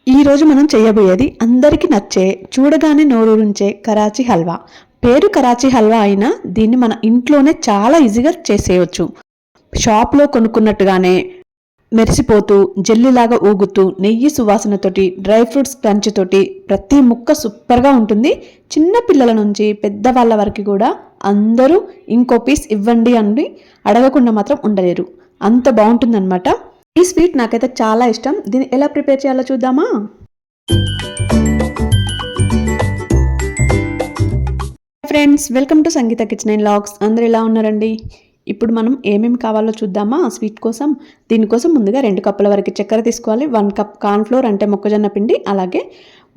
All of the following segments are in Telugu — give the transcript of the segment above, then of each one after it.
ఈరోజు మనం చేయబోయేది అందరికీ నచ్చే, చూడగానే నోరూరించే కరాచీ హల్వా. పేరు కరాచీ హల్వా అయినా దీన్ని మన ఇంట్లోనే చాలా ఈజీగా చేసేయచ్చు. షాప్లో కొనుక్కున్నట్టుగానే మెరిసిపోతూ, జెల్లీలాగా ఊగుతూ, నెయ్యి సువాసనతోటి, డ్రై ఫ్రూట్స్ క్రంచ్ తోటి ప్రతి ముక్క సూపర్గా ఉంటుంది. చిన్న పిల్లల నుంచి పెద్దవాళ్ళ వరకు కూడా అందరూ ఇంకో పీస్ ఇవ్వండి అని అడగకుండా మాత్రం ఉండలేరు. అంత బాగుంటుందన్నమాట. ఈ స్వీట్ నాకైతే చాలా ఇష్టం. దీన్ని ఎలా ప్రిపేర్ చేయాలో చూద్దామా? Friends, welcome to Sangeetha kitchen and vlogs. అందరూ ఎలా ఉన్నారండి? ఇప్పుడు మనం ఏమేమి కావాలో చూద్దామా స్వీట్ కోసం. దీనికోసం ముందుగా 2 కప్పుల వరకు చక్కెర తీసుకోవాలి. 1 కప్ కార్న్ ఫ్లోర్ అంటే మొక్కజొన్న పిండి, అలాగే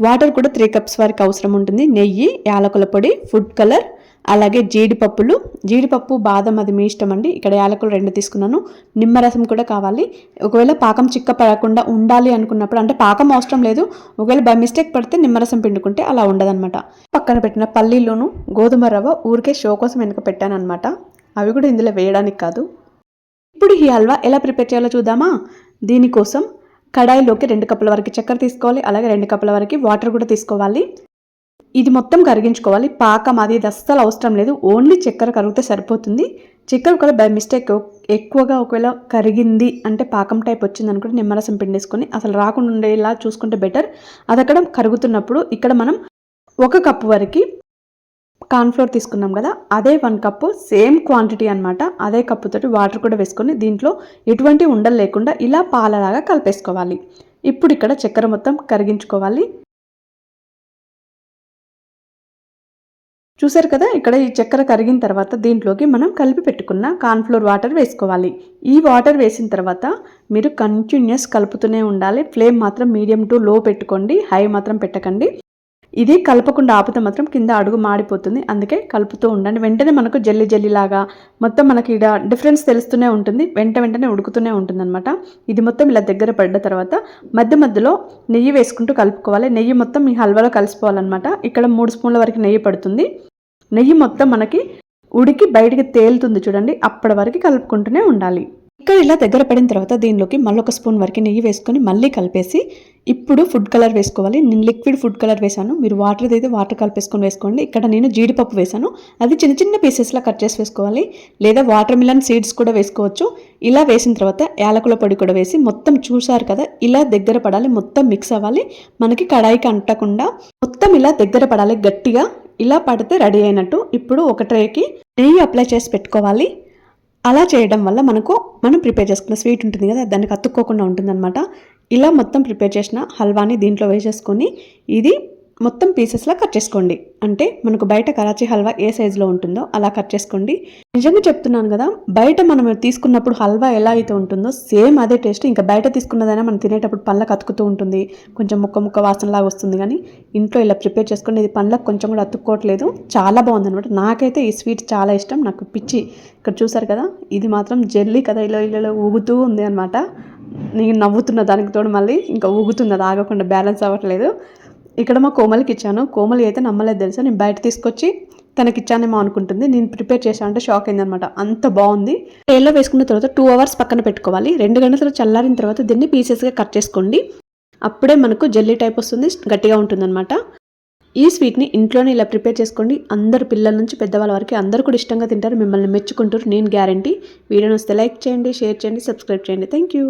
వాటర్ కూడా 3 కప్స్ వరకు అవసరం ఉంటుంది. నెయ్యి, యాలకుల పొడి, ఫుడ్ కలర్, అలాగే జీడిపప్పు, బాదం అది మీ ఇష్టం అండి. ఇక్కడ యాలకులు 2 తీసుకున్నాను. నిమ్మరసం కూడా కావాలి. ఒకవేళ పాకం చిక్క పడకుండా ఉండాలి అనుకున్నప్పుడు, అంటే పాకం అవసరం లేదు, ఒకవేళ బై మిస్టేక్ పడితే నిమ్మరసం పిండుకుంటే అలా ఉండదన్నమాట. పక్కన పెట్టిన పల్లీలోను గోధుమ రవ్వ ఊరికే షో కోసం వెనుక పెట్టాను అనమాట. అవి కూడా ఇందులో వేయడానికి కాదు. ఇప్పుడు ఈ హల్వా ఎలా ప్రిపేర్ చేయాలో చూద్దామా? దీనికోసం కడాయిలోకి 2 కప్పుల వరకు చక్కెర తీసుకోవాలి, అలాగే 2 కప్పుల వరకు వాటర్ కూడా తీసుకోవాలి. ఇది మొత్తం కరిగించుకోవాలి. పాకం అది అస్సలు అవసరం లేదు, ఓన్లీ చక్కెర కరిగితే సరిపోతుంది. చక్కెర కూడా బై మిస్టేక్ ఎక్కువగా ఒకవేళ కరిగింది అంటే పాకం టైప్ వచ్చింది అనుకుంటే నిమ్మరసం పిండేసుకొని అసలు రాకుండా ఉండేలా చూసుకుంటే బెటర్. అది అక్కడ కరుగుతున్నప్పుడు ఇక్కడ మనం 1 కప్పు వరకు కార్న్ఫ్లోర్ తీసుకున్నాం కదా, అదే 1 కప్పు సేమ్ క్వాంటిటీ అనమాట. అదే కప్పుతోటి వాటర్ కూడా వేసుకొని దీంట్లో ఎటువంటి ఉండలు లేకుండా ఇలా పాలలాగా కలిపేసుకోవాలి. ఇప్పుడు ఇక్కడ చక్కెర మొత్తం కరిగించుకోవాలి. చూసారు కదా, ఇక్కడ ఈ చక్కెర కరిగిన తర్వాత దీంట్లోకి మనం కలిపి పెట్టుకున్న కార్న్ఫ్లోర్ వాటర్ వేసుకోవాలి. ఈ వాటర్ వేసిన తర్వాత మీరు కంటిన్యూస్ కలుపుతూనే ఉండాలి. ఫ్లేమ్ మాత్రం మీడియం టు లో పెట్టుకోండి, హై మాత్రం పెట్టకండి. ఇది కలపకుండా ఆపితే మాత్రం కింద అడుగు మాడిపోతుంది. అందుకే కలుపుతూ ఉండండి. వెంటనే మనకు జల్లీలాగా మొత్తం మనకి ఇక్కడ డిఫరెన్స్ తెలుస్తూనే ఉంటుంది. వెంటనే ఉడుకుతూనే ఉంటుంది అనమాట. ఇది మొత్తం ఇలా దగ్గర పడ్డ తర్వాత మధ్యలో నెయ్యి వేసుకుంటూ కలుపుకోవాలి. నెయ్యి మొత్తం ఈ హల్వాలో కలిసిపోవాలన్నమాట. ఇక్కడ 3 స్పూన్ల వరకు నెయ్యి పడుతుంది. నెయ్యి మొత్తం మనకి ఉడికి బయటికి తేలుతుంది చూడండి, అప్పటి వరకు కలుపుకుంటూనే ఉండాలి. ఇక్కడ ఇలా దగ్గర పడిన తర్వాత దీనిలోకి మళ్ళీ 1 స్పూన్ వరకు నెయ్యి వేసుకొని మళ్ళీ కలిపేసి ఇప్పుడు ఫుడ్ కలర్ వేసుకోవాలి. నేను లిక్విడ్ ఫుడ్ కలర్ వేసాను, మీరు వాటర్ అయితే వాటర్ కలిపేసుకొని వేసుకోండి. ఇక్కడ నేను జీడిపప్పు వేసాను, అది చిన్న చిన్న పీసెస్లా కట్ చేసి వేసుకోవాలి, లేదా వాటర్ మిలన్ సీడ్స్ కూడా వేసుకోవచ్చు. ఇలా వేసిన తర్వాత యాలకుల పొడి కూడా వేసి మొత్తం చూసారు కదా, ఇలా దగ్గర పడాలి, మొత్తం మిక్స్ అవ్వాలి. మనకి కడాయికి అంటకుండా మొత్తం ఇలా దగ్గర పడాలి గట్టిగా. ఇలా పడితే రెడీ అయినట్టు. ఇప్పుడు ఒక ట్రేకి నెయ్యి అప్లై చేసి పెట్టుకోవాలి. అలా చేయడం వల్ల మనం ప్రిపేర్ చేసుకున్న స్వీట్ ఉంటుంది కదా, దానికి అతుక్కోకుండా ఉంటుందన్నమాట. ఇలా మొత్తం ప్రిపేర్ చేసిన హల్వాని దీంట్లో వేసేసుకొని ఇది మొత్తం పీసెస్లా కట్ చేసుకోండి. అంటే మనకు బయట కరాచీ హల్వా ఏ సైజులో ఉంటుందో అలా కట్ చేసుకోండి. నిజంగా చెప్తున్నాను కదా, బయట మనం తీసుకున్నప్పుడు హల్వా ఎలా అయితే ఉంటుందో సేమ్ అదే టేస్ట్. ఇంకా బయట తీసుకున్నదైనా మనం తినేటప్పుడు పళ్ళకు అతుకుతూ ఉంటుంది, కొంచెం ముక్క వాసనలాగా వస్తుంది. కానీ ఇంట్లో ఇలా ప్రిపేర్ చేసుకోండి. ఇది పళ్ళకు కొంచెం కూడా అతుక్కోవట్లేదు, చాలా బాగుందనమాట. నాకైతే ఈ స్వీట్ చాలా ఇష్టం, నాకు పిచ్చి. ఇక్కడ చూసారు కదా, ఇది మాత్రం జెల్లీ కదా, ఇలా ఊగుతూ ఉంది అనమాట. నేను నవ్వుతున్న దానికి తోడు మళ్ళీ ఇంకా ఊగుతున్నది, ఆగకుండా బ్యాలెన్స్ అవ్వట్లేదు. ఇక్కడ మా కోమలికి ఇచ్చాను. కోమలి అయితే నమ్మలేదు తెలుసా, నేను బయట తీసుకొచ్చి తనకి ఇచ్చానేమో అనుకుంటుంది. నేను ప్రిపేర్ చేశాను అంటే షాక్ అయిందనమాట, అంత బాగుంది. ట్రేలో వేసుకున్న తర్వాత 2 అవర్స్ పక్కన పెట్టుకోవాలి. 2 గంటల చల్లారిన తర్వాత దీన్ని పీసెస్గా కట్ చేసుకోండి. అప్పుడే మనకు జెల్లీ టైప్ వస్తుంది, గట్టిగా ఉంటుందన్నమాట. ఈ స్వీట్ని ఇంట్లోనే ఇలా ప్రిపేర్ చేసుకోండి. అందరు పిల్లల నుంచి పెద్దవాళ్ళ వరకు అందరూ కూడా ఇష్టంగా తింటారు, మిమ్మల్ని మెచ్చుకుంటారు, నేను గ్యారంటీ. వీడియోని వస్తే లైక్ చేయండి, షేర్ చేయండి, సబ్స్క్రైబ్ చేయండి. Thank you.